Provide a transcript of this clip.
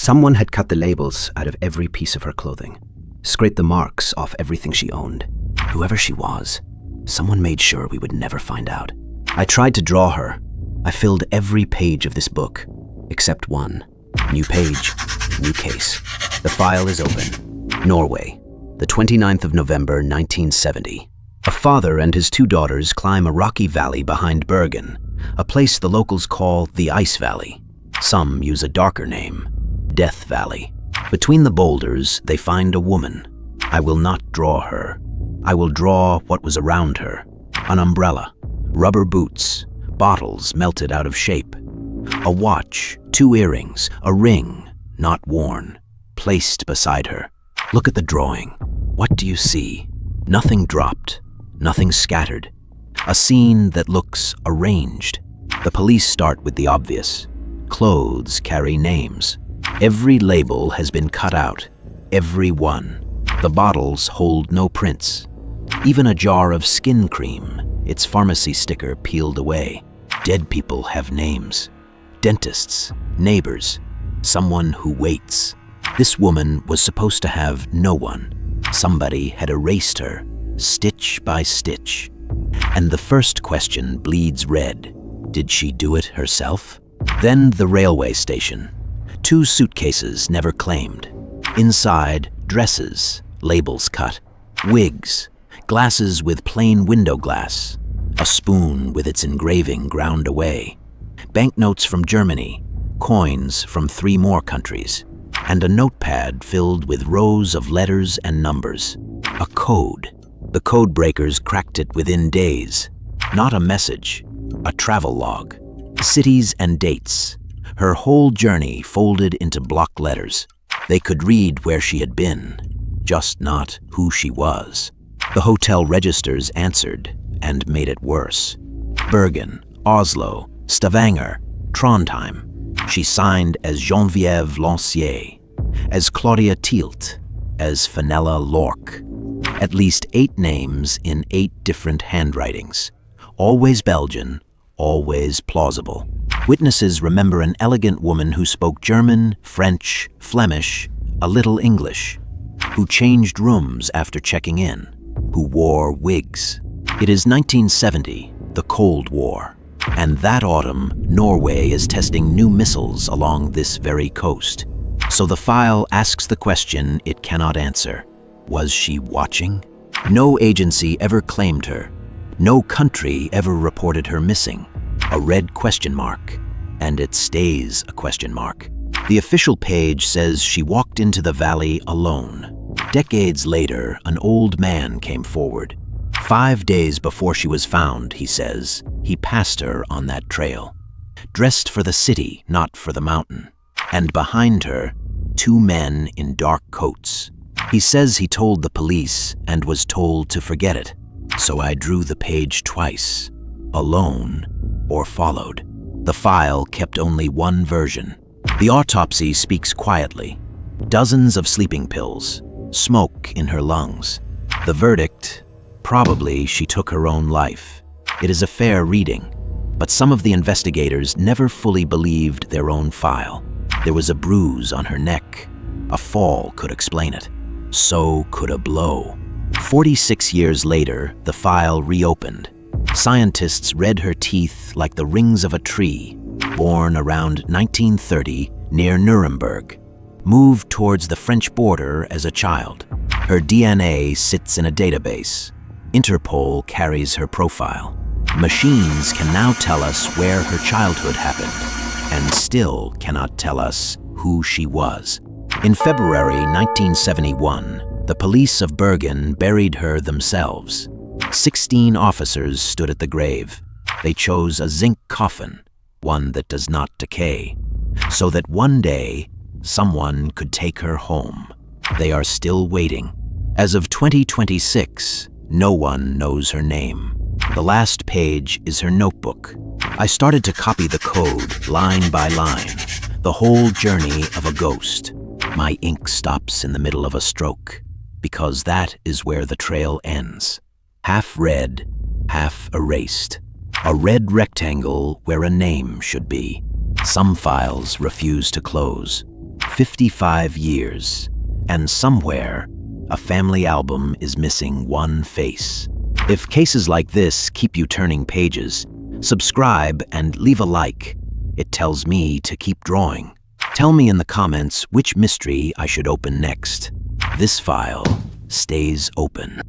Someone had cut the labels out of every piece of her clothing, scraped the marks off everything she owned. Whoever she was, someone made sure we would never find out. I tried to draw her. I filled every page of this book, except one. New page, new case. The file is open. Norway, the 29th of November, 1970. A father and his two daughters climb a rocky valley behind Bergen, a place the locals call the Ice Valley. Some use a darker name, Death Valley. Between the boulders, they find a woman. I will not draw her. I will draw what was around her. An umbrella, rubber boots, bottles melted out of shape, a watch, 2 earrings, a ring, not worn, placed beside her. Look at the drawing. What do you see? Nothing dropped, nothing scattered. A scene that looks arranged. The police start with the obvious. Clothes carry names. Every label has been cut out, every one. The bottles hold no prints. Even a jar of skin cream, its pharmacy sticker peeled away. Dead people have names. Dentists, neighbors, someone who waits. This woman was supposed to have no one. Somebody had erased her, stitch by stitch. And the first question bleeds red. Did she do it herself? Then the railway station. 2 suitcases never claimed. Inside, dresses, labels cut. Wigs, glasses with plain window glass. A spoon with its engraving ground away. Banknotes from Germany, coins from 3 more countries. And a notepad filled with rows of letters and numbers. A code. The code breakers cracked it within days. Not a message, a travel log. Cities and dates. Her whole journey folded into block letters. They could read where she had been, just not who she was. The hotel registers answered and made it worse. Bergen, Oslo, Stavanger, Trondheim. She signed as Geneviève Lancier, as Claudia Tielt, as Fenella Lorck. At least 8 names in 8 different handwritings. Always Belgian, always plausible. Witnesses remember an elegant woman who spoke German, French, Flemish, a little English, who changed rooms after checking in, who wore wigs. It is 1970, the Cold War, and that autumn, Norway is testing new missiles along this very coast. So the file asks the question it cannot answer. Was she watching? No agency ever claimed her. No country ever reported her missing. A red question mark, and it stays a question mark. The official page says she walked into the valley alone. Decades later, an old man came forward. 5 days before she was found, he says, he passed her on that trail. Dressed for the city, not for the mountain. And behind her, 2 men in dark coats. He says he told the police and was told to forget it. So I drew the page twice, alone or followed. The file kept only one version. The autopsy speaks quietly. Dozens of sleeping pills, smoke in her lungs. The verdict, probably she took her own life. It is a fair reading, but some of the investigators never fully believed their own file. There was a bruise on her neck. A fall could explain it. So could a blow. 46 years later, the file reopened. Scientists read her teeth like the rings of a tree, born around 1930 near Nuremberg. Moved towards the French border as a child. Her DNA sits in a database. Interpol carries her profile. Machines can now tell us where her childhood happened, and still cannot tell us who she was. In February 1971, the police of Bergen buried her themselves. 16 officers stood at the grave. They chose a zinc coffin, one that does not decay, so that one day, someone could take her home. They are still waiting. As of 2026, no one knows her name. The last page is her notebook. I started to copy the code, line by line, the whole journey of a ghost. My ink stops in the middle of a stroke, because that is where the trail ends. Half read, half erased. A red rectangle where a name should be. Some files refuse to close. 55 years, and somewhere, a family album is missing one face. If cases like this keep you turning pages, subscribe and leave a like. It tells me to keep drawing. Tell me in the comments which mystery I should open next. This file stays open.